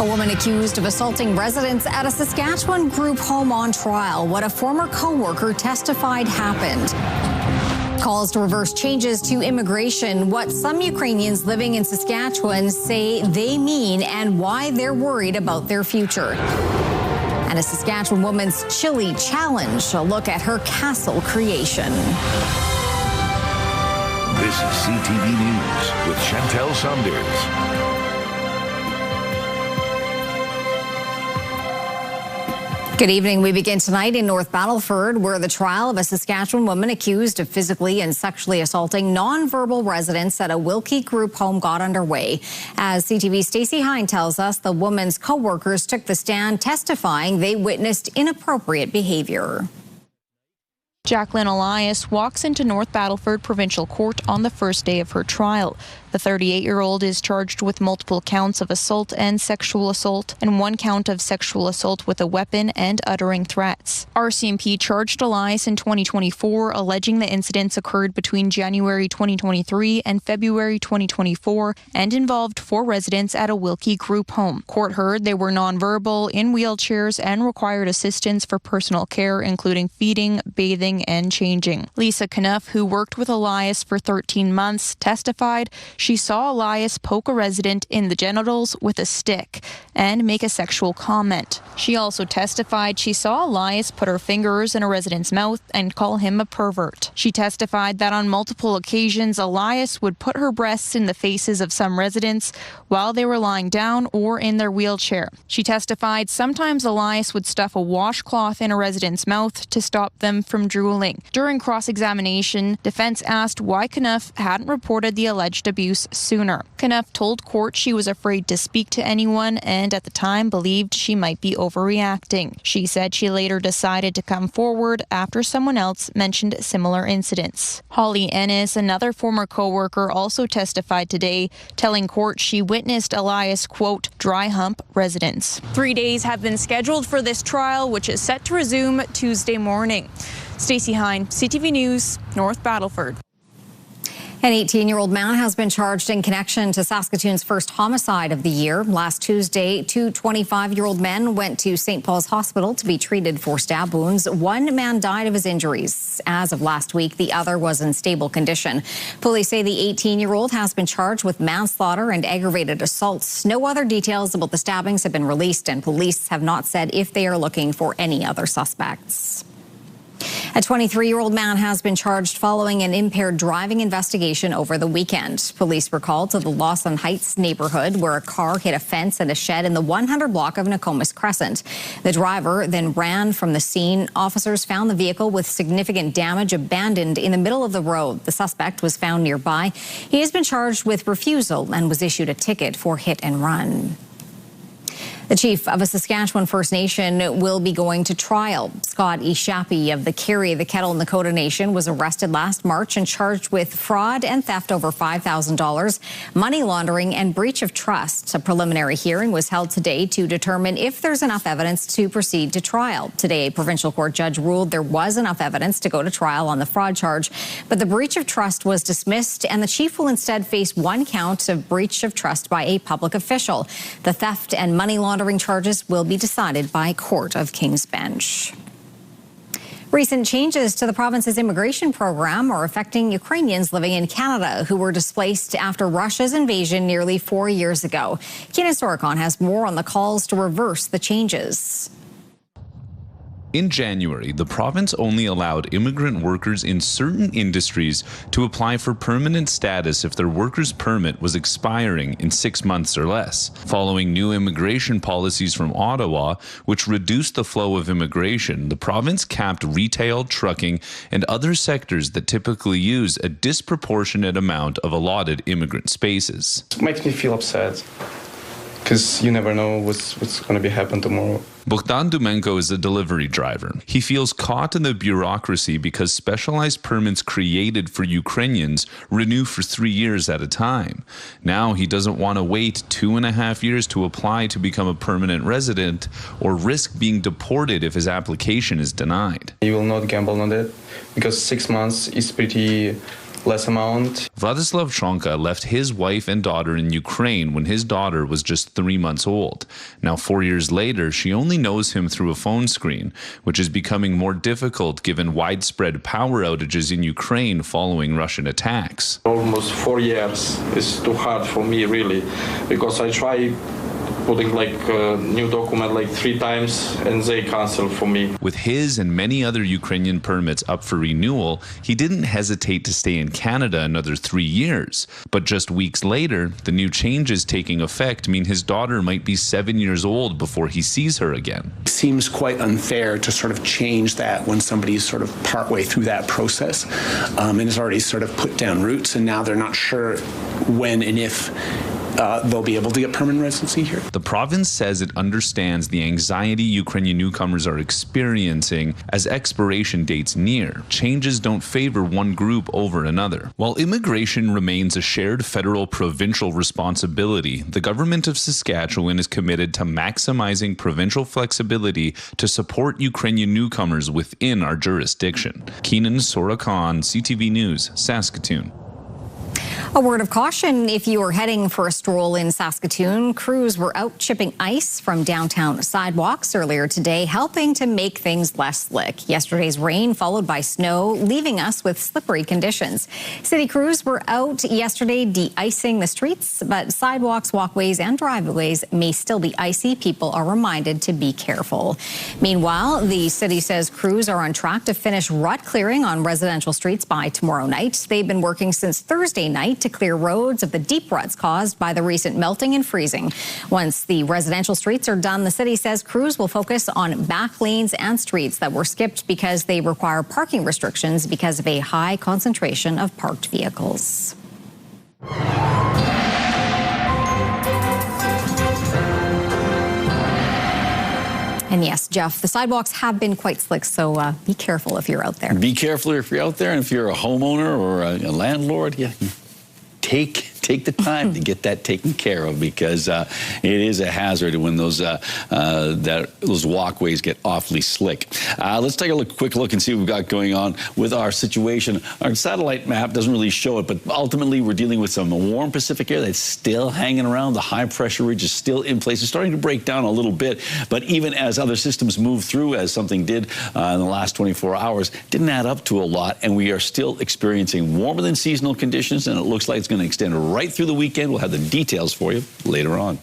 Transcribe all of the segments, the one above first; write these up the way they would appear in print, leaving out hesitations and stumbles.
A woman accused of assaulting residents at a Saskatchewan group home on trial. What a former co-worker testified happened. Calls to reverse changes to immigration. What some Ukrainians living in Saskatchewan say they mean and why they're worried about their future. And a Saskatchewan woman's chili challenge. A look at her castle creation. This is CTV News with Chantel Saunders. Good evening. We begin tonight in North Battleford, where the trial of a Saskatchewan woman accused of physically and sexually assaulting nonverbal residents at a Wilkie group home got underway. As CTV's Stacey Hine tells us, the woman's co-workers took the stand testifying they witnessed inappropriate behavior. Jacqueline Elias walks into North Battleford Provincial Court on the first day of her trial. The 38-year-old is charged with multiple counts of assault and sexual assault and one count of sexual assault with a weapon and uttering threats. RCMP charged Elias in 2024, alleging the incidents occurred between January 2023 and February 2024 and involved 4 residents at a Wilkie group home. Court heard they were nonverbal, in wheelchairs, and required assistance for personal care, including feeding, bathing, and changing. Lisa Knuff, who worked with Elias for 13 months, testified she saw Elias poke a resident in the genitals with a stick and make a sexual comment. She also testified she saw Elias put her fingers in a resident's mouth and call him a pervert. She testified that on multiple occasions, Elias would put her breasts in the faces of some residents while they were lying down or in their wheelchair. She testified sometimes Elias would stuff a washcloth in a resident's mouth to stop them from drooling. During cross-examination, defense asked why Knuff hadn't reported the alleged abuse sooner. Knuff told court she was afraid to speak to anyone and at the time believed she might be overreacting. She said she later decided to come forward after someone else mentioned similar incidents. Holly Ennis, another former co-worker, also testified today, telling court she witnessed Elias, quote, dry hump residents. 3 days have been scheduled for this trial, which is set to resume Tuesday morning. Stacey Hine, CTV News, North Battleford. An 18-year-old man has been charged in connection to Saskatoon's first homicide of the year. Last Tuesday, 2 25-year-old men went to St. Paul's Hospital to be treated for stab wounds. One man died of his injuries. As of last week, the other was in stable condition. Police say the 18-year-old has been charged with manslaughter and aggravated assaults. No other details about the stabbings have been released, and police have not said if they are looking for any other suspects. A 23-year-old man has been charged following an impaired driving investigation over the weekend. Police were called to the Lawson Heights neighborhood where a car hit a fence and a shed in the 100 block of Nokomis Crescent. The driver then ran from the scene. Officers found the vehicle with significant damage abandoned in the middle of the road. The suspect was found nearby. He has been charged with refusal and was issued a ticket for hit and run. The chief of a Saskatchewan First Nation will be going to trial. Scott Ishapi of the Carry the Kettle Nakota Nation was arrested last March and charged with fraud and theft over $5,000, money laundering and breach of trust. A preliminary hearing was held today to determine if there's enough evidence to proceed to trial. Today, a provincial court judge ruled there was enough evidence to go to trial on the fraud charge, but the breach of trust was dismissed, and the chief will instead face one count of breach of trust by a public official. The theft and money laundering charges will be decided by Court of King's Bench. Recent changes to the province's immigration program are affecting Ukrainians living in Canada who were displaced after Russia's invasion nearly 4 years ago. Keenan Sorokon has more on the calls to reverse the changes. In January, the province only allowed immigrant workers in certain industries to apply for permanent status if their worker's permit was expiring in 6 months or less. Following new immigration policies from Ottawa, which reduced the flow of immigration, the province capped retail, trucking, and other sectors that typically use a disproportionate amount of allotted immigrant spaces. It makes me feel upset, because you never know what's going to be happen tomorrow. Bogdan Dumenko is a delivery driver. He feels caught in the bureaucracy because specialized permits created for Ukrainians renew for 3 years at a time. Now he doesn't want to wait 2.5 years to apply to become a permanent resident or risk being deported if his application is denied. You will not gamble on that because 6 months is pretty less amount. Vladislav Tronka left his wife and daughter in Ukraine when his daughter was just 3 months old. Now, 4 years later, she only knows him through a phone screen, which is becoming more difficult given widespread power outages in Ukraine following Russian attacks. Almost 4 years is too hard for me, really, because I try putting like a new document like 3 times and they cancel for me. With his and many other Ukrainian permits up for renewal, he didn't hesitate to stay in Canada another 3 years. But just weeks later, the new changes taking effect mean his daughter might be 7 years old before he sees her again. It seems quite unfair to sort of change that when somebody's sort of partway through that process and has already sort of put down roots, and now they're not sure when and if they'll be able to get permanent residency here. The province says it understands the anxiety Ukrainian newcomers are experiencing as expiration dates near. Changes don't favor one group over another. While immigration remains a shared federal-provincial responsibility, the government of Saskatchewan is committed to maximizing provincial flexibility to support Ukrainian newcomers within our jurisdiction. Keenan Sorakan, CTV News, Saskatoon. A word of caution if you are heading for a stroll in Saskatoon. Crews were out chipping ice from downtown sidewalks earlier today, helping to make things less slick. Yesterday's rain followed by snow, leaving us with slippery conditions. City crews were out yesterday de-icing the streets, but sidewalks, walkways and driveways may still be icy. People are reminded to be careful. Meanwhile, the city says crews are on track to finish rut clearing on residential streets by tomorrow night. They've been working since Thursday night to clear roads of the deep ruts caused by the recent melting and freezing. Once the residential streets are done, the city says crews will focus on back lanes and streets that were skipped because they require parking restrictions because of a high concentration of parked vehicles. And yes, Jeff, the sidewalks have been quite slick, so be careful if you're out there. Be careful if you're out there, and if you're a homeowner or a landlord, yeah, take the time to get that taken care of, because it is a hazard when those walkways get awfully slick. Let's take a quick look and see what we've got going on with our situation. Our satellite map doesn't really show it, but ultimately we're dealing with some warm Pacific air that's still hanging around. The high pressure ridge is still in place. It's starting to break down a little bit, but even as other systems move through, as something did in the last 24 hours, didn't add up to a lot, and we are still experiencing warmer than seasonal conditions, and it looks like it's going to extend right through the weekend. We'll have the details for you later on.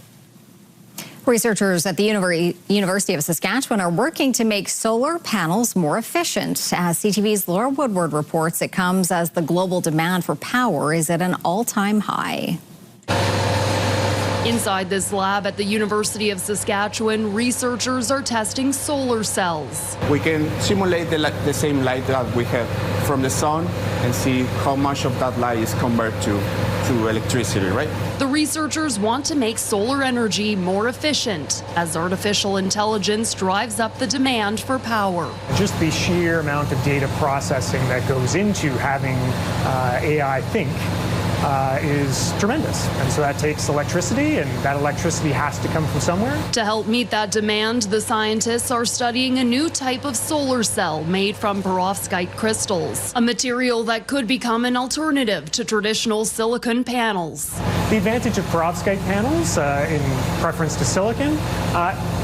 Researchers at the University of Saskatchewan are working to make solar panels more efficient. As CTV's Laura Woodward reports, it comes as the global demand for power is at an all-time high. Inside this lab at the University of Saskatchewan, researchers are testing solar cells. We can simulate the same light that we have from the sun and see how much of that light is converted to electricity, right? The researchers want to make solar energy more efficient as artificial intelligence drives up the demand for power. Just the sheer amount of data processing that goes into having AI think is tremendous. And so that takes electricity, and that electricity has to come from somewhere. To help meet that demand, the scientists are studying a new type of solar cell made from perovskite crystals, a material that could become an alternative to traditional silicon panels. The advantage of perovskite panels, in preference to silicon,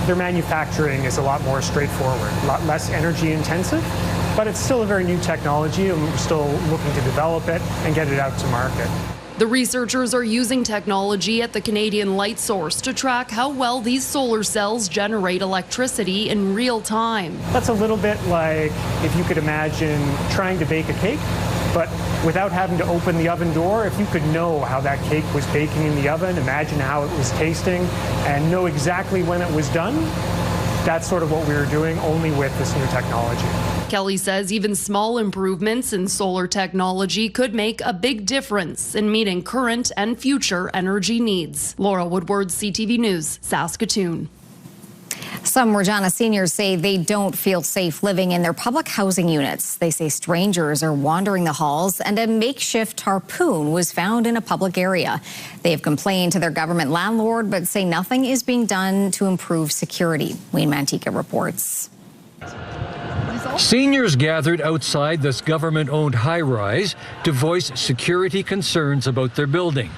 their manufacturing is a lot more straightforward, a lot less energy intensive. But it's still a very new technology, and we're still looking to develop it and get it out to market. The researchers are using technology at the Canadian Light Source to track how well these solar cells generate electricity in real time. That's a little bit like if you could imagine trying to bake a cake, but without having to open the oven door. If you could know how that cake was baking in the oven, imagine how it was tasting, and know exactly when it was done, that's sort of what we were doing, only with this new technology. Kelly says even small improvements in solar technology could make a big difference in meeting current and future energy needs. Laura Woodward, CTV News, Saskatoon. Some Regina seniors say they don't feel safe living in their public housing units. They say strangers are wandering the halls, and a makeshift harpoon was found in a public area. They have complained to their government landlord, but say nothing is being done to improve security. Wayne Mantika reports. Seniors gathered outside this government-owned high-rise to voice security concerns about their building.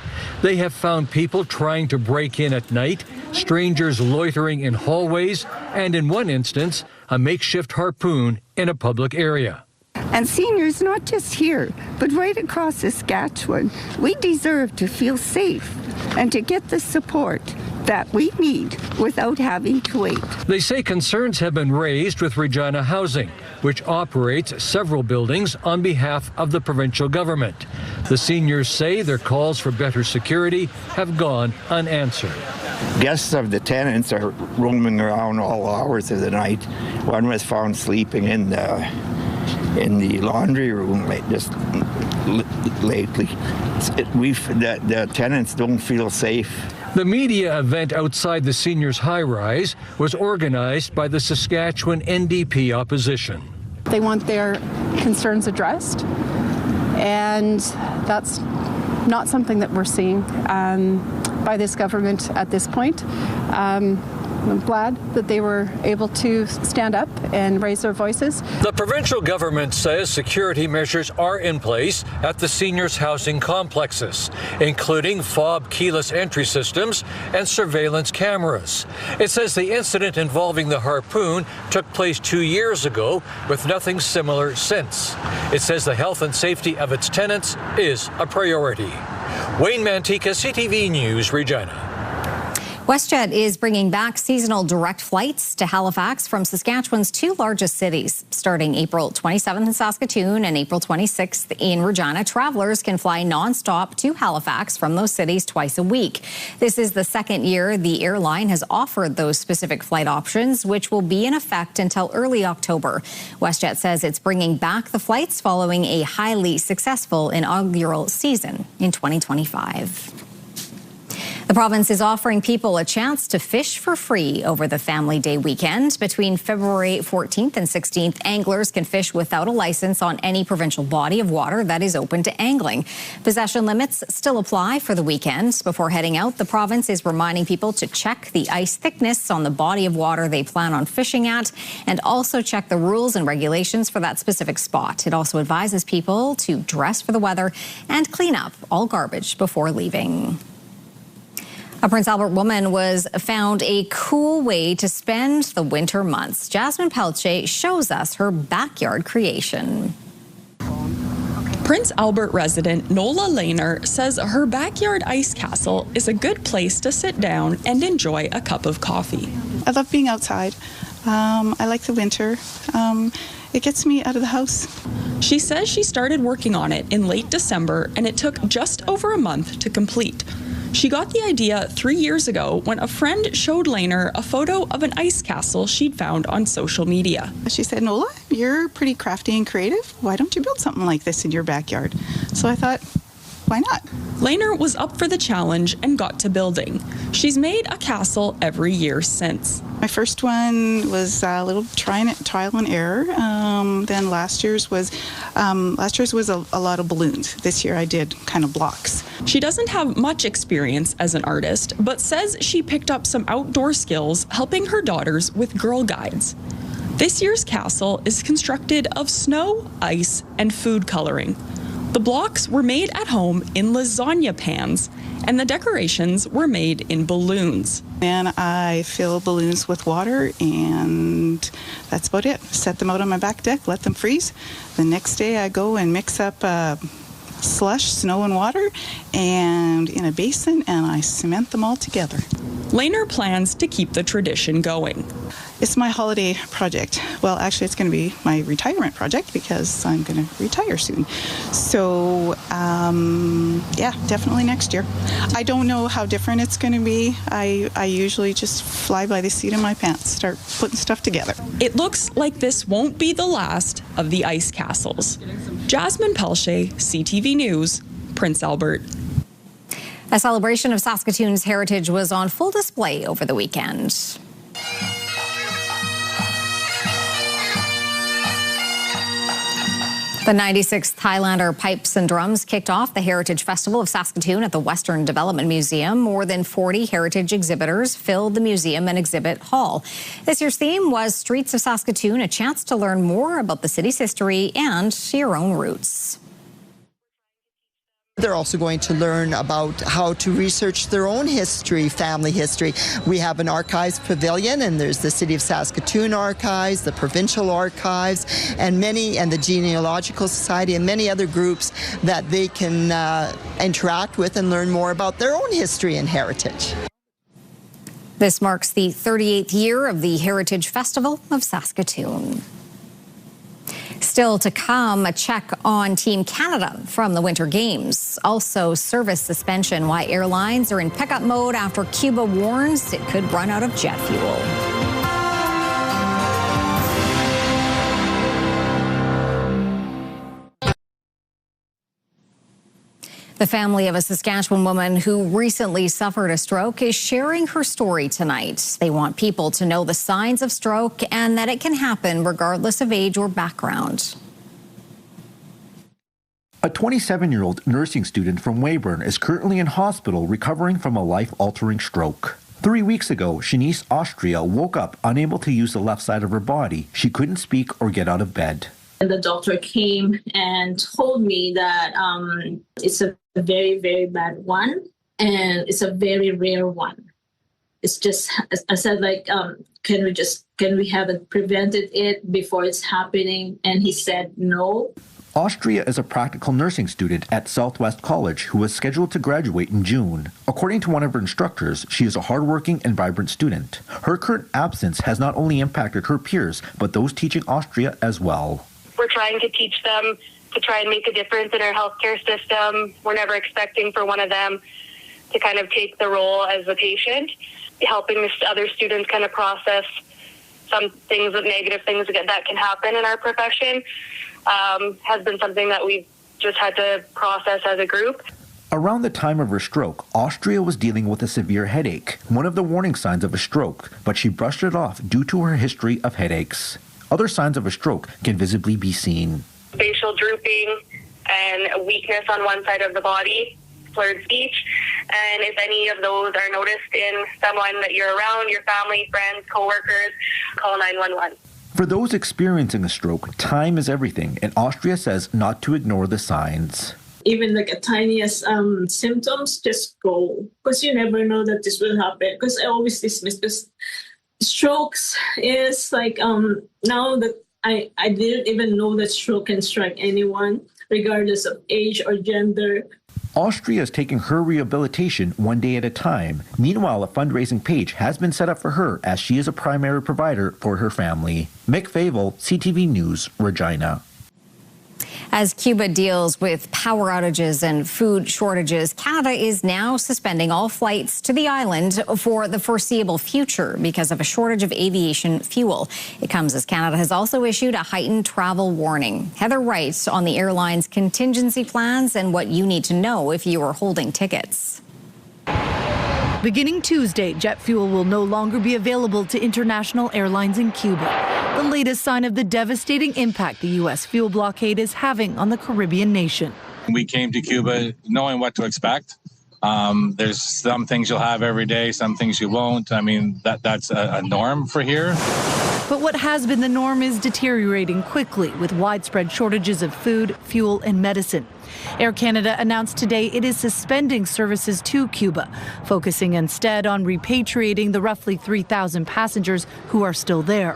They have found people trying to break in at night, strangers loitering in hallways, and in one instance, a makeshift harpoon in a public area. And seniors, not just here, but right across Saskatchewan, we deserve to feel safe and to get the support that we need without having to wait. They say concerns have been raised with Regina Housing, which operates several buildings on behalf of the provincial government. The seniors say their calls for better security have gone unanswered. Guests of the tenants are roaming around all hours of the night. One was found sleeping in the laundry room just lately. The tenants don't feel safe. The media event outside the seniors' high-rise was organized by the Saskatchewan NDP opposition. They want their concerns addressed, and that's not something that we're seeing by this government at this point. I'm glad that they were able to stand up and raise their voices. The provincial government says security measures are in place at the seniors' housing complexes, including fob keyless entry systems and surveillance cameras. It says the incident involving the harpoon took place 2 years ago, with nothing similar since. It says the health and safety of its tenants is a priority. Wayne Mantika, CTV News, Regina. WestJet is bringing back seasonal direct flights to Halifax from Saskatchewan's two largest cities. Starting April 27th in Saskatoon and April 26th in Regina, travelers can fly nonstop to Halifax from those cities twice a week. This is the second year the airline has offered those specific flight options, which will be in effect until early October. WestJet says it's bringing back the flights following a highly successful inaugural season in 2025. The province is offering people a chance to fish for free over the Family Day weekend. Between February 14th and 16th, anglers can fish without a license on any provincial body of water that is open to angling. Possession limits still apply for the weekend. Before heading out, the province is reminding people to check the ice thickness on the body of water they plan on fishing at, and also check the rules and regulations for that specific spot. It also advises people to dress for the weather and clean up all garbage before leaving. A Prince Albert woman was found a cool way to spend the winter months. Jasmine Pelche shows us her backyard creation. Prince Albert resident Nola Lehner says her backyard ice castle is a good place to sit down and enjoy a cup of coffee. I love being outside. I like the winter. It gets me out of the house. She says she started working on it in late December, and it took just over a month to complete. She got the idea 3 years ago when a friend showed Lehner a photo of an ice castle she'd found on social media. She said, Nola, you're pretty crafty and creative. Why don't you build something like this in your backyard? So I thought, why not? Lehner was up for the challenge and got to building. She's made a castle every year since. My first one was a little trial and error. Then last year's was a lot of balloons. This year I did kind of blocks. She doesn't have much experience as an artist, but says she picked up some outdoor skills helping her daughters with Girl Guides. This year's castle is constructed of snow, ice, and food coloring. The blocks were made at home in lasagna pans, and the decorations were made in balloons. And I fill balloons with water, and that's about it. Set them out on my back deck, let them freeze. The next day I go and mix up slush, snow and water, and in a basin, and I cement them all together. Lehner plans to keep the tradition going. It's my holiday project. Well, actually, it's going to be my retirement project because I'm going to retire soon. So, yeah, definitely next year. I don't know how different it's going to be. I usually just fly by the seat of my pants, start putting stuff together. It looks like this won't be the last of the ice castles. Jasmine Pelche, CTV News, Prince Albert. A celebration of Saskatoon's heritage was on full display over the weekend. The 96th Highlander Pipes and Drums kicked off the Heritage Festival of Saskatoon at the Western Development Museum. More than 40 heritage exhibitors filled the museum and exhibit hall. This year's theme was Streets of Saskatoon, a chance to learn more about the city's history and your own roots. They're also going to learn about how to research their own history, family history. We have an archives pavilion, and there's the City of Saskatoon archives, the provincial archives, and the Genealogical Society, and many other groups that they can interact with and learn more about their own history and heritage. This marks the 38th year of the Heritage Festival of Saskatoon. Still to come, a check on Team Canada from the Winter Games. Also, service suspension, why airlines are in pickup mode after Cuba warns it could run out of jet fuel. The family of a Saskatchewan woman who recently suffered a stroke is sharing her story tonight. They want people to know the signs of stroke and that it can happen regardless of age or background. A 27-year-old nursing student from Weyburn is currently in hospital recovering from a life-altering stroke. 3 weeks ago, Shanice Austria woke up unable to use the left side of her body. She couldn't speak or get out of bed. And the doctor came and told me that it's a very, very bad one, and it's a very rare one. It's just, I said, like, can we have it prevented it before it's happening? And he said no. Austria is a practical nursing student at Southwest College who was scheduled to graduate in June. According to one of her instructors, she is a hardworking and vibrant student. Her current absence has not only impacted her peers, but those teaching Austria as well. We're trying to teach them to try and make a difference in our healthcare system. We're never expecting for one of them to kind of take the role as a patient, helping the other students kind of process some things, negative things that can happen in our profession, has been something that we've just had to process as a group. Around the time of her stroke, Austria was dealing with a severe headache, one of the warning signs of a stroke, but she brushed it off due to her history of headaches. Other signs of a stroke can visibly be seen. Facial drooping and weakness on one side of the body, slurred speech, and if any of those are noticed in someone that you're around, your family, friends, coworkers, call 911. For those experiencing a stroke, time is everything, and Austria says not to ignore the signs. Even like a tiniest symptoms, just go, because you never know that this will happen. Because I always dismiss this. Strokes is like now that I didn't even know that stroke can strike anyone, regardless of age or gender. Austria is taking her rehabilitation one day at a time. Meanwhile, a fundraising page has been set up for her as she is a primary provider for her family. Mick Favel, CTV News, Regina. As Cuba deals with power outages and food shortages, Canada is now suspending all flights to the island for the foreseeable future because of a shortage of aviation fuel. It comes as Canada has also issued a heightened travel warning. Heather writes on the airline's contingency plans and what you need to know if you are holding tickets. Beginning Tuesday, jet fuel will no longer be available to international airlines in Cuba. The latest sign of the devastating impact the U.S. fuel blockade is having on the Caribbean nation. We came to Cuba knowing what to expect. There's some things you'll have every day, some things you won't. I mean, that's a norm for here. But what has been the norm is deteriorating quickly with widespread shortages of food, fuel, and medicine. Air Canada announced today it is suspending services to Cuba, focusing instead on repatriating the roughly 3,000 passengers who are still there.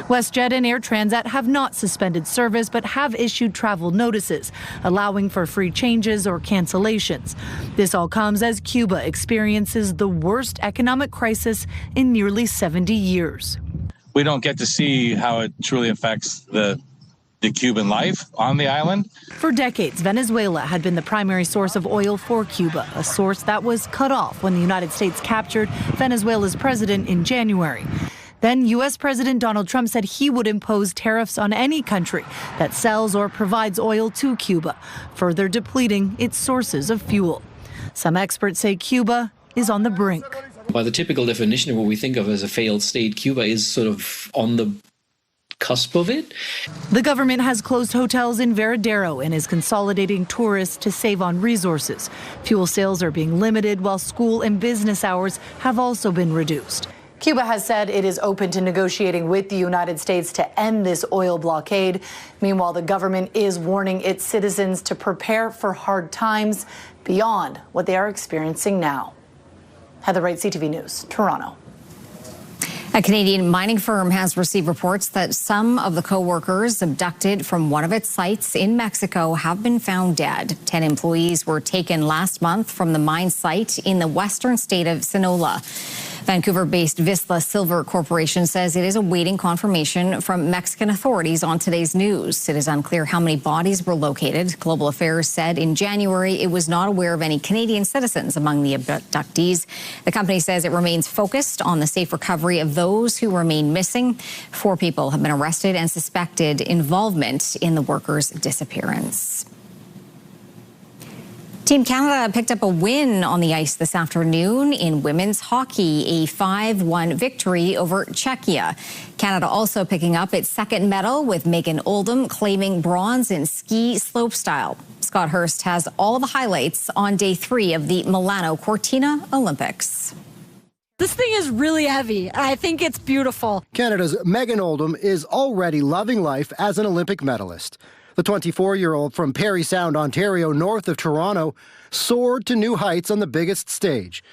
WestJet and Air Transat have not suspended service but have issued travel notices, allowing for free changes or cancellations. This all comes as Cuba experiences the worst economic crisis in nearly 70 years. We don't get to see how it truly affects the Cuban life on the island. For decades, Venezuela had been the primary source of oil for Cuba, a source that was cut off when the United States captured Venezuela's president in January. Then U.S. President Donald Trump said he would impose tariffs on any country that sells or provides oil to Cuba, further depleting its sources of fuel. Some experts say Cuba is on the brink. By the typical definition of what we think of as a failed state, Cuba is sort of on the cusp of it. The government has closed hotels in Veradero and is consolidating tourists to save on resources. Fuel sales are being limited, while school and business hours have also been reduced. Cuba has said it is open to negotiating with the United States to end this oil blockade. Meanwhile, the government is warning its citizens to prepare for hard times beyond what they are experiencing now. Heather Wright, CTV News, Toronto. A Canadian mining firm has received reports that some of the co-workers abducted from one of its sites in Mexico have been found dead. 10 employees were taken last month from the mine site in the western state of Sinaloa. Vancouver-based Vizsla Silver Corporation says it is awaiting confirmation from Mexican authorities on today's news. It is unclear how many bodies were located. Global Affairs said in January it was not aware of any Canadian citizens among the abductees. The company says it remains focused on the safe recovery of those who remain missing. 4 people have been arrested and suspected involvement in the workers' disappearance. Team Canada picked up a win on the ice this afternoon in women's hockey, a 5-1 victory over Czechia. Canada also picking up its second medal, with Megan Oldham claiming bronze in ski slopestyle. Scott Hurst has all the highlights on day 3 of the Milano Cortina Olympics. This thing is really heavy. I think it's beautiful. Canada's Megan Oldham is already loving life as an Olympic medalist. The 24-year-old from Parry Sound, Ontario, north of Toronto, soared to new heights on the biggest stage.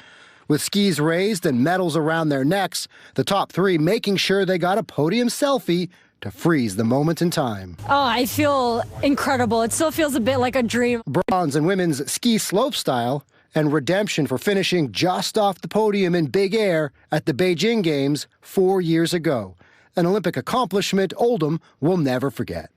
With skis raised and medals around their necks, the top 3 making sure they got a podium selfie to freeze the moment in time. Oh, I feel incredible. It still feels a bit like a dream. Bronze in women's ski slopestyle and redemption for finishing just off the podium in big air at the Beijing Games 4 years ago. An Olympic accomplishment Oldham will never forget.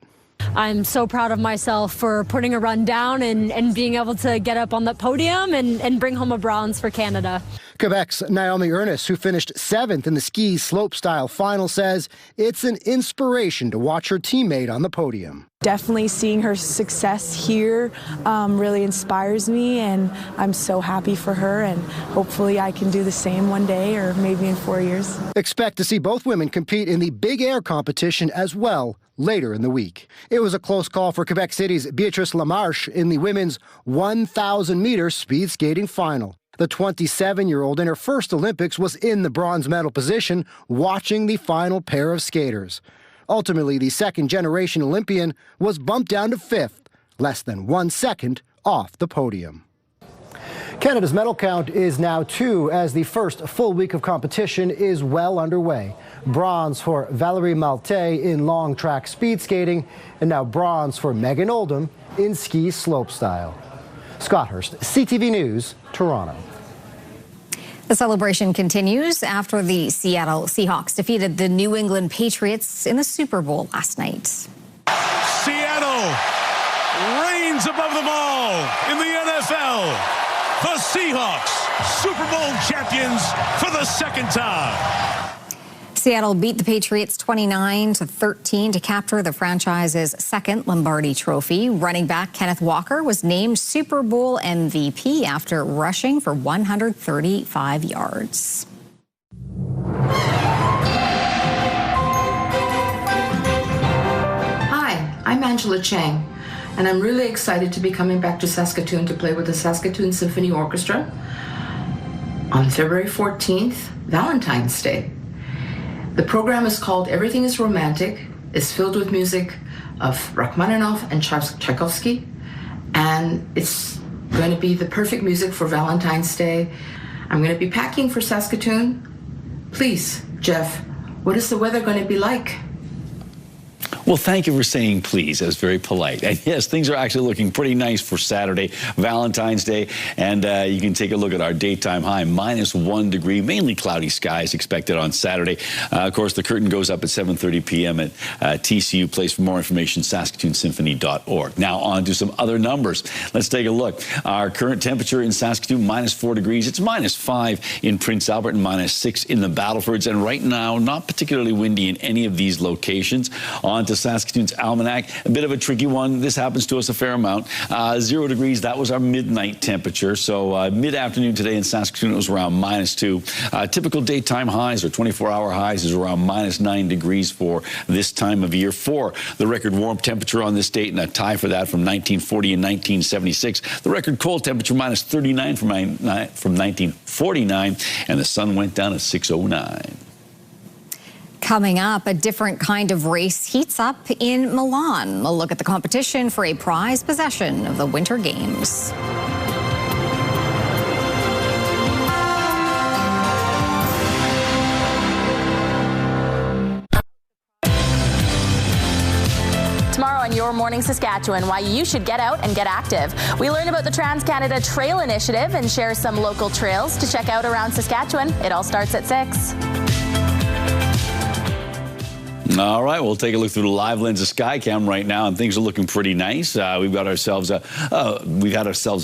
I'm so proud of myself for putting a run down and being able to get up on the podium and bring home a bronze for Canada. Quebec's Naomi Ernest, who finished 7th in the ski slopestyle final, says it's an inspiration to watch her teammate on the podium. Definitely seeing her success here really inspires me, and I'm so happy for her, and hopefully I can do the same one day or maybe in 4 years. Expect to see both women compete in the big air competition as well later in the week. It was a close call for Quebec City's Beatrice Lamarche in the women's 1,000-meter speed skating final. The 27-year-old in her first Olympics was in the bronze medal position watching the final pair of skaters. Ultimately, the second-generation Olympian was bumped down to 5th, less than 1 second off the podium. Canada's medal count is now 2 as the first full week of competition is well underway. Bronze for Valérie Malte in long track speed skating, and now bronze for Megan Oldham in ski slopestyle. Scott Hurst, CTV News, Toronto. The celebration continues after the Seattle Seahawks defeated the New England Patriots in the Super Bowl last night. Seattle reigns above them all in the NFL. The Seahawks, Super Bowl champions for the second time. Seattle beat the Patriots 29-13 to capture the franchise's second Lombardi Trophy. Running back Kenneth Walker was named Super Bowl MVP after rushing for 135 yards. Hi, I'm Angela Chang, and I'm really excited to be coming back to Saskatoon to play with the Saskatoon Symphony Orchestra on February 14th, Valentine's Day. The program is called Everything is Romantic. It's filled with music of Rachmaninoff and Tchaikovsky, and it's going to be the perfect music for Valentine's Day. I'm going to be packing for Saskatoon. Please, Jeff, what is the weather going to be like? Well, thank you for saying please. That's very polite. And yes, things are actually looking pretty nice for Saturday, Valentine's Day. And you can take a look at our daytime high, -1 degree, mainly cloudy skies expected on Saturday. Of course, the curtain goes up at 7:30 p.m. at TCU Place. For more information, saskatoonsymphony.org. Now on to some other numbers. Let's take a look. Our current temperature in Saskatoon, -4 degrees. It's -5 in Prince Albert and -6 in the Battlefords. And right now, not particularly windy in any of these locations. On to Saskatoon's almanac. A bit of a tricky one. This happens to us a fair amount. 0 degrees, that was our midnight temperature. So mid-afternoon today in Saskatoon, it was around -2. Typical daytime highs or 24-hour highs is around -9 degrees for this time of year. For the record warm temperature on this date, and a tie for that from 1940 and 1976. The record cold temperature -39 from 1949, and the sun went down at 6:09. Coming up, a different kind of race heats up in Milan. A look at the competition for a prized possession of the Winter Games. Tomorrow on Your Morning Saskatchewan, why you should get out and get active. We learn about the Trans-Canada Trail Initiative and share some local trails to check out around Saskatchewan. It all starts at 6. All right, we'll take a look through the live lens of Skycam right now, and things are looking pretty nice. We've had ourselves a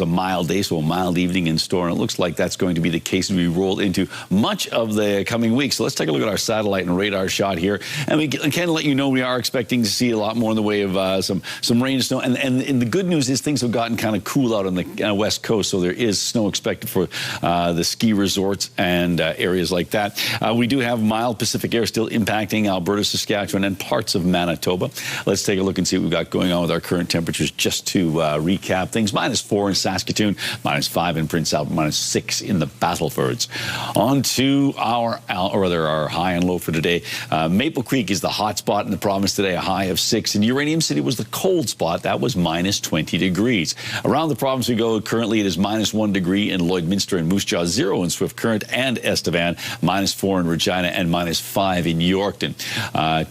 mild day, so a mild evening in store, and it looks like that's going to be the case as we roll into much of the coming week. So let's take a look at our satellite and radar shot here, and we can let you know we are expecting to see a lot more in the way of some rain and snow. And the good news is things have gotten kind of cool out on the west coast, so there is snow expected for the ski resorts and areas like that. We do have mild Pacific air still impacting Alberta, Saskatchewan, and parts of Manitoba. Let's take a look and see what we've got going on with our current temperatures just to recap things. -4 in Saskatoon, -5 in Prince Albert, -6 in the Battlefords. On to our high and low for today. Maple Creek is the hot spot in the province today, a high of 6. And Uranium City was the cold spot. That was -20 degrees. Around the province we go. Currently it is -1 degree in Lloydminster and Moose Jaw, 0 in Swift Current and Estevan, -4 in Regina, and -5 in Yorkton.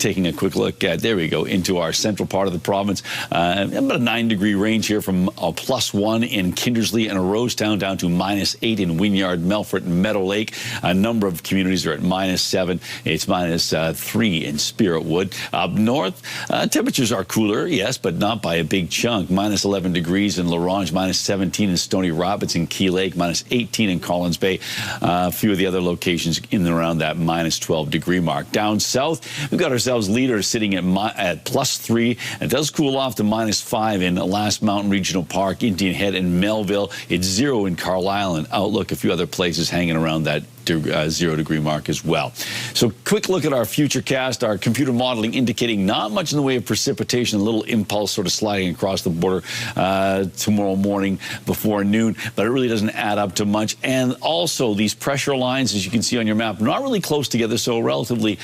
Taking a quick look at, there we go, into our central part of the province. About a 9-degree range here from a +1 in Kindersley and Rosetown down to -8 in Wynyard, Melfort, and Meadow Lake. A number of communities are at -7. It's -3 in Spiritwood. Up north, temperatures are cooler, yes, but not by a big chunk. -11 degrees in La Ronge, -17 in Stony Rapids and Key Lake, -18 in Collins Bay. A few of the other locations in and around that -12 degree mark. Down south, we've got ourselves Leader sitting at +3. It does cool off to -5 in Last Mountain Regional Park, Indian Head, and Melville. It's 0 in Carlisle and Outlook. A few other places hanging around that 0 degree mark as well. So quick look at our futurecast, our computer modeling indicating not much in the way of precipitation, a little impulse sort of sliding across the border tomorrow morning before noon, but it really doesn't add up to much. And also these pressure lines, as you can see on your map, not really close together, so a relatively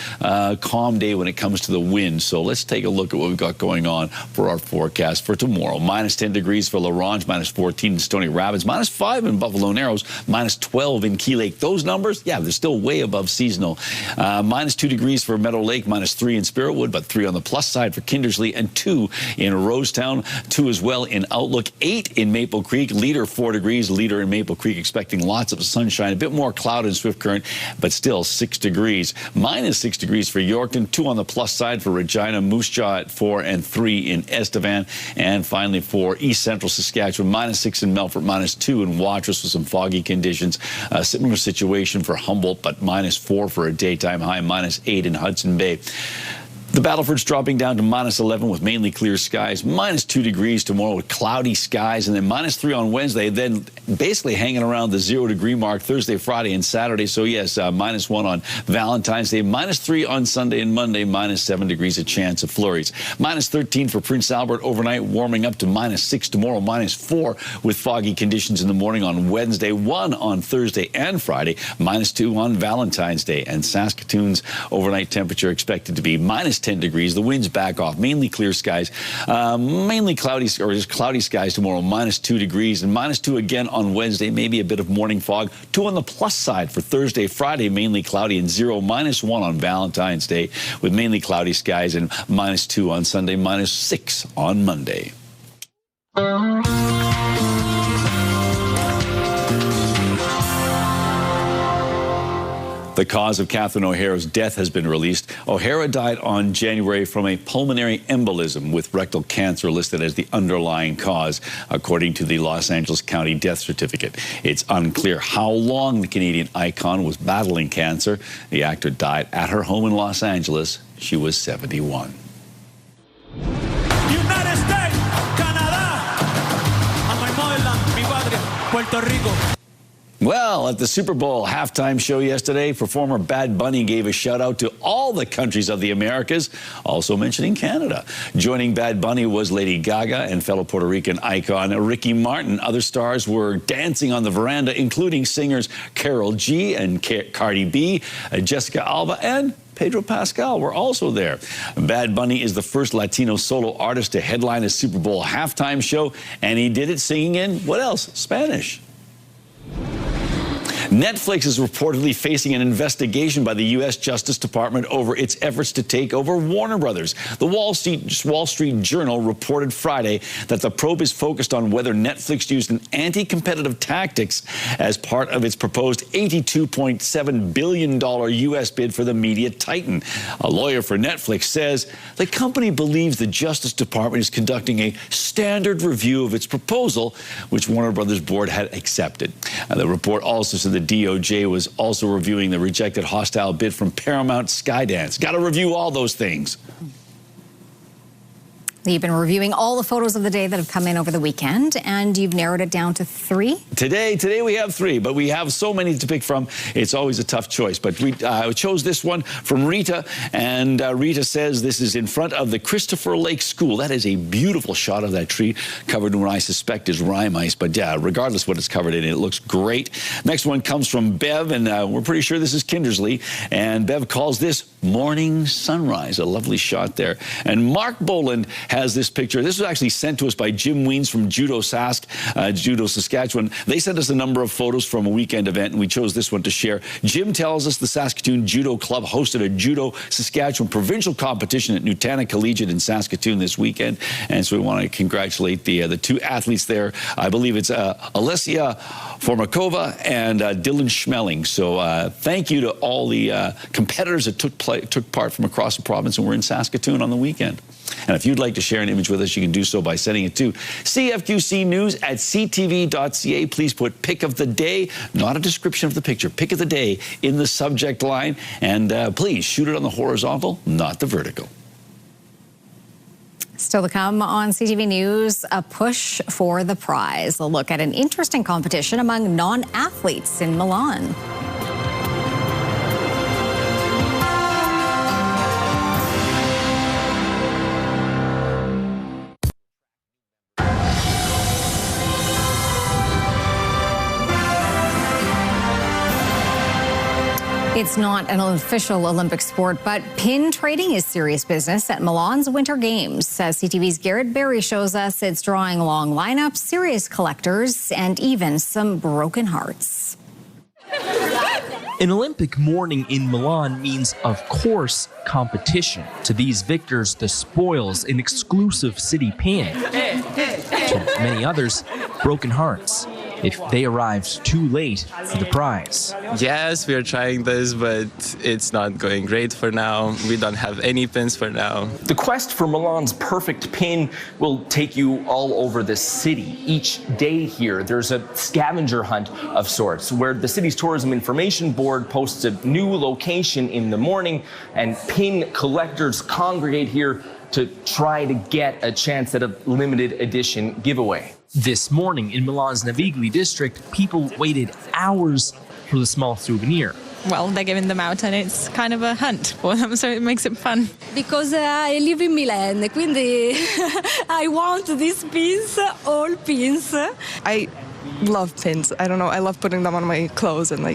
calm day when it comes to the wind. So let's take a look at what we've got going on for our forecast for tomorrow. -10 degrees for La Ronge, -14 in Stony Rapids, -5 in Buffalo Narrows, -12 in Key Lake. Those numbers, yeah, they're still way above seasonal. -2 degrees for Meadow Lake, -3 in Spiritwood, but 3 on the plus side for Kindersley, and 2 in Rosetown, 2 as well in Outlook, 8 in Maple Creek, Leader 4 degrees, Leader in Maple Creek expecting lots of sunshine, a bit more cloud in Swift Current, but still 6 degrees. -6 degrees for Yorkton, 2 on the plus side for Regina, Moose Jaw at 4, and 3 in Estevan. And finally for East Central Saskatchewan, -6 in Melfort, -2 in Watrous with some foggy conditions. A similar situation for Humboldt, but -4 for a daytime high, -8 in Hudson Bay. The Battleford's dropping down to -11 with mainly clear skies, -2 degrees tomorrow with cloudy skies, and then -3 on Wednesday, then basically hanging around the 0 degree mark Thursday, Friday, and Saturday. So yes, -1 on Valentine's Day, -3 on Sunday and Monday, -7 degrees, a chance of flurries. -13 for Prince Albert overnight, warming up to -6 tomorrow, -4 with foggy conditions in the morning on Wednesday, 1 on Thursday and Friday, -2 on Valentine's Day. And Saskatoon's overnight temperature expected to be -10 degrees. The winds back off, mainly clear skies, mainly cloudy or just cloudy skies tomorrow, -2 degrees, and -2 again on Wednesday, maybe a bit of morning fog. 2 on the plus side for Thursday, Friday, mainly cloudy, and 0, -1 on Valentine's Day with mainly cloudy skies, and -2 on Sunday, -6 on Monday. The cause of Catherine O'Hara's death has been released. O'Hara died on January from a pulmonary embolism with rectal cancer listed as the underlying cause, according to the Los Angeles County death certificate. It's unclear how long the Canadian icon was battling cancer. The actor died at her home in Los Angeles. She was 71. Puerto Rico. Well, at the Super Bowl halftime show yesterday, performer Bad Bunny gave a shout out to all the countries of the Americas, also mentioning Canada. Joining Bad Bunny was Lady Gaga and fellow Puerto Rican icon Ricky Martin. Other stars were dancing on the veranda, including singers Karol G and Cardi B, Jessica Alba, and Pedro Pascal were also there. Bad Bunny is the first Latino solo artist to headline a Super Bowl halftime show, and he did it singing in, what else? Spanish. Netflix is reportedly facing an investigation by the U.S. Justice Department over its efforts to take over Warner Brothers. The Wall Street Journal reported Friday that the probe is focused on whether Netflix used an anti-competitive tactics as part of its proposed $82.7 billion U.S. bid for the media titan. A lawyer for Netflix says the company believes the Justice Department is conducting a standard review of its proposal, which Warner Brothers board had accepted. The report also said the DOJ was also reviewing the rejected hostile bid from Paramount Skydance. Got to review all those things. You've been reviewing all the photos of the day that have come in over the weekend, and you've narrowed it down to 3. Today we have 3, but we have so many to pick from. It's always a tough choice. But we chose this one from Rita, and Rita says this is in front of the Christopher Lake School. That is a beautiful shot of that tree covered in what I suspect is rime ice. But yeah, regardless what it's covered in, it looks great. Next one comes from Bev, and we're pretty sure this is Kindersley. And Bev calls this Morning Sunrise. A lovely shot there. And Mark Boland has this picture. This was actually sent to us by Jim Weens from Judo Saskatchewan. They sent us a number of photos from a weekend event, and we chose this one to share. Jim tells us the Saskatoon Judo Club hosted a Judo Saskatchewan provincial competition at Nutana Collegiate in Saskatoon this weekend, and so we want to congratulate the 2 athletes there. I believe it's Alessia Formakova and Dylan Schmeling. So thank you to all the competitors that took part from across the province and were in Saskatoon on the weekend. And if you'd like to share an image with us, you can do so by sending it to cfqcnews@ctv.ca. Please put pick of the day, not a description of the picture, pick of the day in the subject line. And please shoot it on the horizontal, not the vertical. Still to come on CTV News, a push for the prize. A look at an interesting competition among non-athletes in Milan. It's not an official Olympic sport, but pin trading is serious business at Milan's Winter Games. As CTV's Garrett Berry shows us, it's drawing long lineups, serious collectors, and even some broken hearts. An Olympic morning in Milan means, of course, competition. To these victors, the spoils, an exclusive city pin. To many others, broken hearts if they arrived too late for the prize. Yes, we are trying this, but it's not going great for now. We don't have any pins for now. The quest for Milan's perfect pin will take you all over the city. Each day here, there's a scavenger hunt of sorts where the city's tourism information board posts a new location in the morning, and pin collectors congregate here to try to get a chance at a limited edition giveaway. This morning in Milan's Navigli district, people waited hours for the small souvenir. Well, they're giving them out and it's kind of a hunt for them, so it makes it fun. Because I live in Milan, quindi I want these pins, all pins. I love pins. I don't know, I love putting them on my clothes and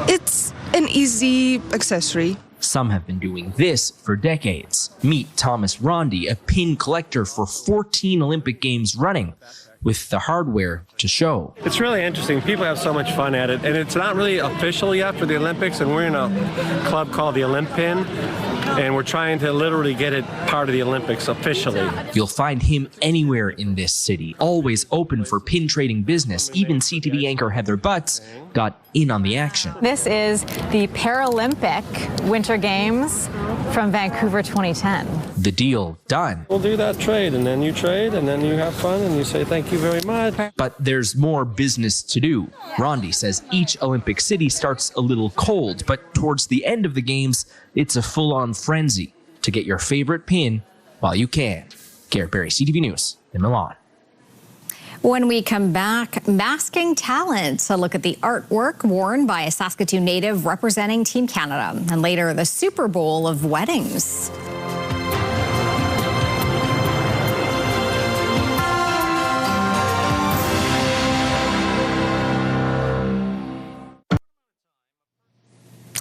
it's an easy accessory. Some have been doing this for decades. Meet Thomas Rondi, a pin collector for 14 Olympic Games running, with the hardware to show. It's really interesting. People have so much fun at it, and it's not really official yet for the Olympics, and we're in a club called the Olympin, and we're trying to literally get it part of the Olympics officially. You'll find him anywhere in this city, always open for pin trading business. Even CTV anchor Heather Butts got in on the action. This is the Paralympic Winter Games from Vancouver 2010. The deal done. We'll do that trade, and then you trade, and then you have fun, and you say thank you very much. But there's more business to do. Rondi says each Olympic city starts a little cold, but towards the end of the games, it's a full-on frenzy to get your favorite pin while you can. Garrett Berry, CTV News in Milan. When we come back, masking talent. A look at the artwork worn by a Saskatoon native representing Team Canada. And later, the Super Bowl of weddings.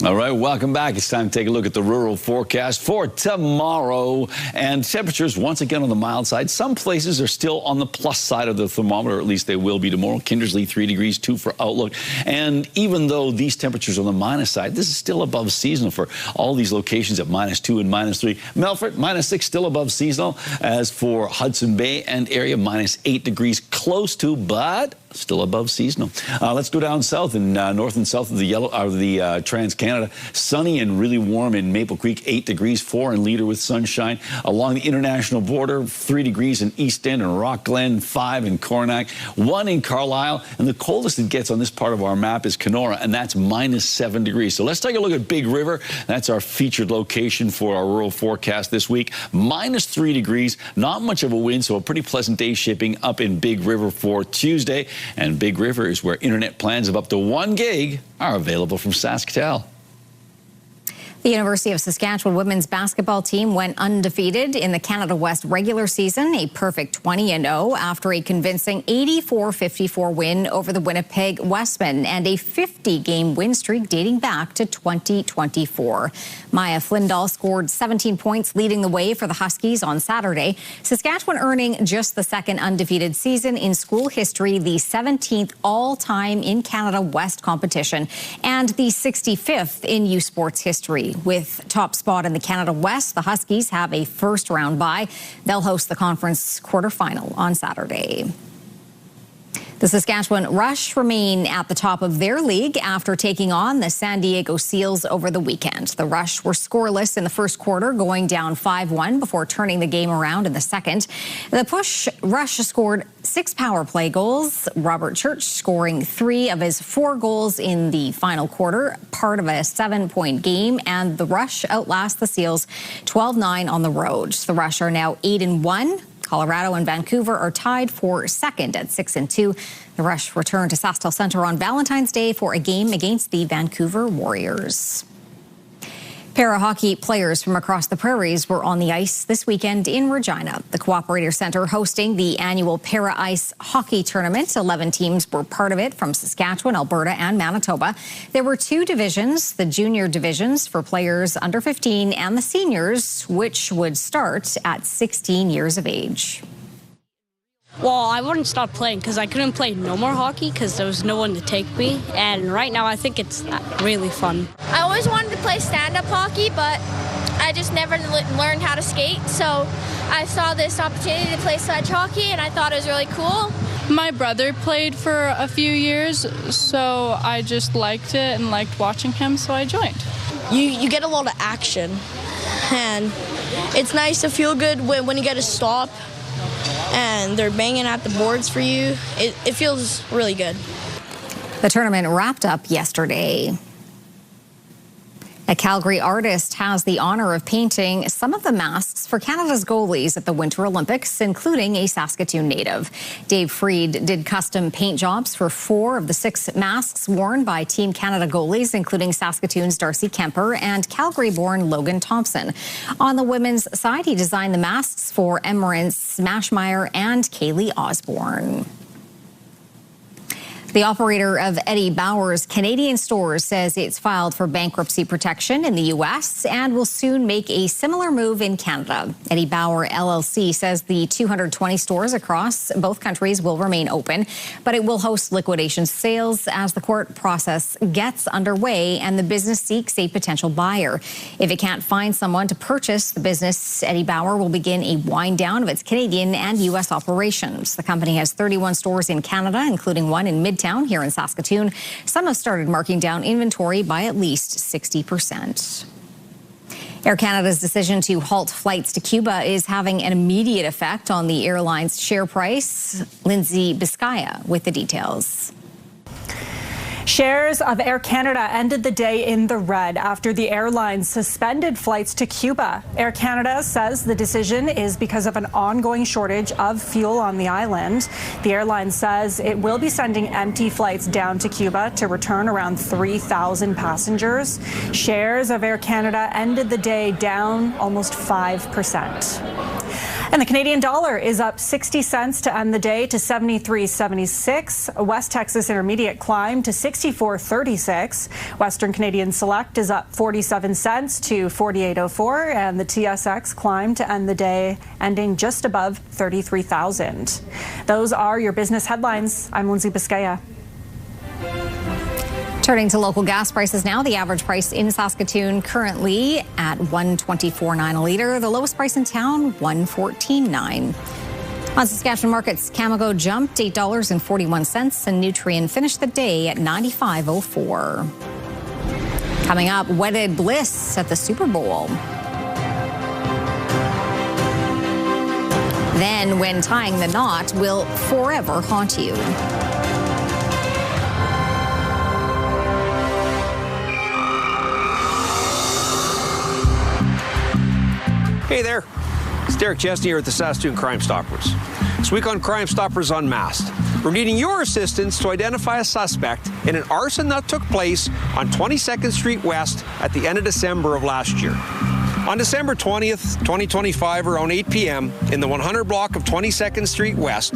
All right, welcome back. It's time to take a look at the rural forecast for tomorrow. And temperatures once again on the mild side. Some places are still on the plus side of the thermometer, or at least they will be tomorrow. Kindersley 3 degrees, 2 for Outlook. And even though these temperatures are on the minus side, this is still above seasonal for all these locations at -2 and -3. Melfort, -6, still above seasonal. As for Hudson Bay and area, -8 degrees, close to, but still above seasonal. Let's go down south in north and south of the Trans-Canada. Sunny and really warm in Maple Creek, 8 degrees, 4 in Leader with sunshine. Along the international border, 3 degrees in East End and Rockglen, 5 in Coronach, 1 in Carlisle. And the coldest it gets on this part of our map is Kenora, and that's -7 degrees. So let's take a look at Big River. That's our featured location for our rural forecast this week. -3 degrees, not much of a wind, so a pretty pleasant day shaping up in Big River for Tuesday. And Big River is where internet plans of up to 1 gig are available from SaskTel. The University of Saskatchewan women's basketball team went undefeated in the Canada West regular season, a perfect 20-0 after a convincing 84-54 win over the Winnipeg Westmen and a 50-game win streak dating back to 2024. Maya Flindall scored 17 points, leading the way for the Huskies on Saturday. Saskatchewan earning just the second undefeated season in school history, the 17th all-time in Canada West competition, and the 65th in U Sports history. With top spot in the Canada West, the Huskies have a first-round bye. They'll host the conference quarterfinal on Saturday. The Saskatchewan Rush remain at the top of their league after taking on the San Diego Seals over the weekend. The Rush were scoreless in the first quarter, going down 5-1 before turning the game around in the second. The Rush scored 6 power play goals, Robert Church scoring 3 of his 4 goals in the final quarter, part of a 7-point game, and the Rush outlast the Seals 12-9 on the road. The Rush are now 8-1. Colorado and Vancouver are tied for second at 6-2. The Rush return to SaskTel Centre on Valentine's Day for a game against the Vancouver Warriors. Para-hockey players from across the prairies were on the ice this weekend in Regina. The Cooperator Centre hosting the annual Para-Ice Hockey Tournament. 11 teams were part of it from Saskatchewan, Alberta, and Manitoba. There were 2 divisions, the junior divisions for players under 15 and the seniors, which would start at 16 years of age. Well, I wouldn't stop playing because I couldn't play no more hockey because there was no one to take me. And right now I think it's really fun. I always wanted to play stand-up hockey, but I just never learned how to skate. So I saw this opportunity to play sledge hockey, and I thought it was really cool. My brother played for a few years, so I just liked it and liked watching him, so I joined. You get a lot of action, and it's nice to feel good when you get a stop and they're banging at the boards for you. It feels really good. The tournament wrapped up yesterday. A Calgary artist has the honor of painting some of the masks for Canada's goalies at the Winter Olympics, including a Saskatoon native. Dave Freed did custom paint jobs for 4 of the 6 masks worn by Team Canada goalies, including Saskatoon's Darcy Kemper and Calgary-born Logan Thompson. On the women's side, he designed the masks for Emrance Mashmeyer and Kaylee Osborne. The operator of Eddie Bauer's Canadian stores says it's filed for bankruptcy protection in the U.S. and will soon make a similar move in Canada. Eddie Bauer LLC says the 220 stores across both countries will remain open, but it will host liquidation sales as the court process gets underway and the business seeks a potential buyer. If it can't find someone to purchase the business, Eddie Bauer will begin a wind down of its Canadian and U.S. operations. The company has 31 stores in Canada, including one in Midtown here in Saskatoon. Some have started marking down inventory by at least 60%. Air Canada's decision to halt flights to Cuba is having an immediate effect on the airline's share price. Lindsay Biscaya with the details. Shares of Air Canada ended the day in the red after the airline suspended flights to Cuba. Air Canada says the decision is because of an ongoing shortage of fuel on the island. The airline says it will be sending empty flights down to Cuba to return around 3,000 passengers. Shares of Air Canada ended the day down almost 5%. And the Canadian dollar is up 60 cents to end the day to 73.76. West Texas Intermediate climbed to 64.36. Western Canadian Select is up 47 cents to 48.04, and the TSX climbed to end the day ending just above 33,000. Those are your business headlines. I'm Lindsay Biscaya. Turning to local gas prices now, the average price in Saskatoon currently at $1.24.9 a litre. The lowest price in town, $1.14.9. On Saskatchewan markets, Cameco jumped $8.41 and Nutrien finished the day at $95.04. Coming up, wedded bliss at the Super Bowl. Then, when tying the knot will forever haunt you. Hey there, it's Derek Chesney here at the Saskatoon Crimestoppers. This week on Crimestoppers Unmasked, we're needing your assistance to identify a suspect in an arson that took place on 22nd Street West at the end of December of last year. On December 20th, 2025, around 8 p.m. in the 100 block of 22nd Street West,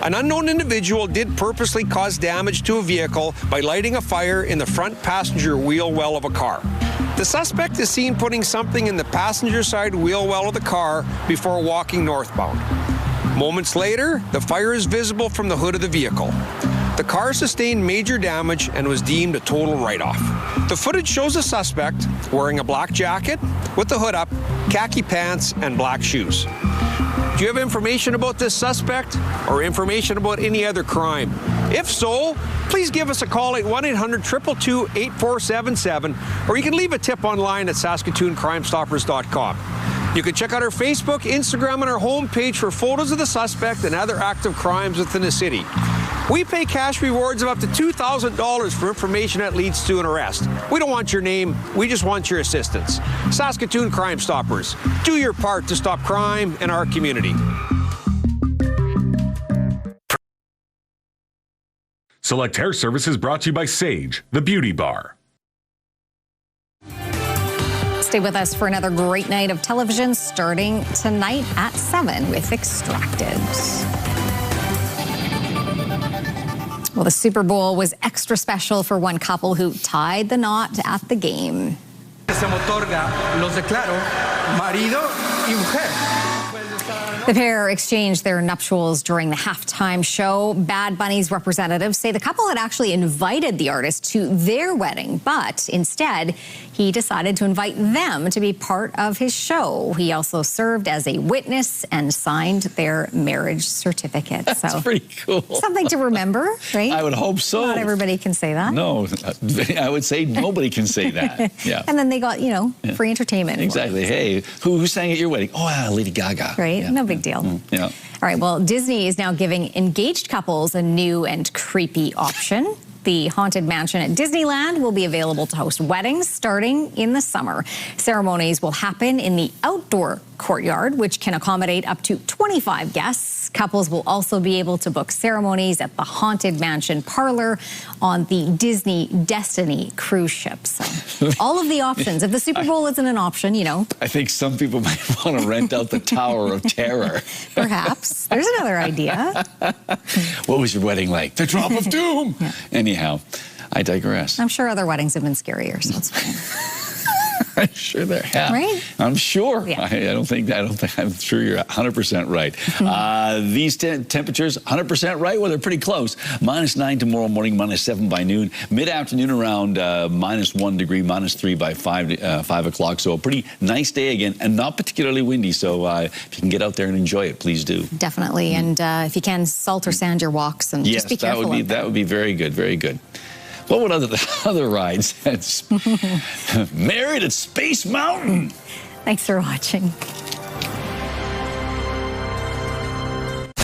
an unknown individual did purposely cause damage to a vehicle by lighting a fire in the front passenger wheel well of a car. The suspect is seen putting something in the passenger side wheel well of the car before walking northbound. Moments later, the fire is visible from the hood of the vehicle. The car sustained major damage and was deemed a total write-off. The footage shows the suspect wearing a black jacket with the hood up, khaki pants, and black shoes. Do you have information about this suspect or information about any other crime? If so, please give us a call at 1-800-222-8477, or you can leave a tip online at SaskatoonCrimestoppers.com. You can check out our Facebook, Instagram, and our homepage for photos of the suspect and other active crimes within the city. We pay cash rewards of up to $2,000 for information that leads to an arrest. We don't want your name, we just want your assistance. Saskatoon Crimestoppers, do your part to stop crime in our community. Select Hair Services brought to you by Sage, the beauty bar. Stay with us for another great night of television starting tonight at 7 with Extracted. Well, the Super Bowl was extra special for one couple who tied the knot at the game. Se me otorga, los declaro marido y mujer. The pair exchanged their nuptials during the halftime show. Bad Bunny's representatives say the couple had actually invited the artist to their wedding, but instead, he decided to invite them to be part of his show. He also served as a witness and signed their marriage certificate. That's pretty cool. Something to remember, right? I would hope so. Not everybody can say that. No, I would say nobody can say that. Yeah. And then they got, free entertainment. Exactly. Hey, who sang at your wedding? Oh, Lady Gaga. Right? Yeah. No big deal. Yeah. All right, well, Disney is now giving engaged couples a new and creepy option. The Haunted Mansion at Disneyland will be available to host weddings starting in the summer. Ceremonies will happen in the outdoor courtyard, which can accommodate up to 25 guests. Couples will also be able to book ceremonies at the Haunted Mansion parlor on the Disney Destiny cruise ship. So all of the options. If the Super Bowl isn't an option, I think some people might want to rent out the Tower of Terror. Perhaps. There's another idea. What was your wedding like? The Drop of Doom. Yeah. Anyhow, I digress. I'm sure other weddings have been scarier, so it's fine. I'm sure there have. Right? I'm sure. Yeah. I'm sure you're 100% right. These temperatures, 100% right? Well, they're pretty close. -9 tomorrow morning, -7 by noon. Mid-afternoon around -1 degree, -3 by 5 o'clock. So a pretty nice day again, and not particularly windy. So if you can get out there and enjoy it, please do. Definitely. And if you can, salt or sand your walks, and just be careful. That would be very good, very good. What would other rides? Married at Space Mountain. Thanks for watching.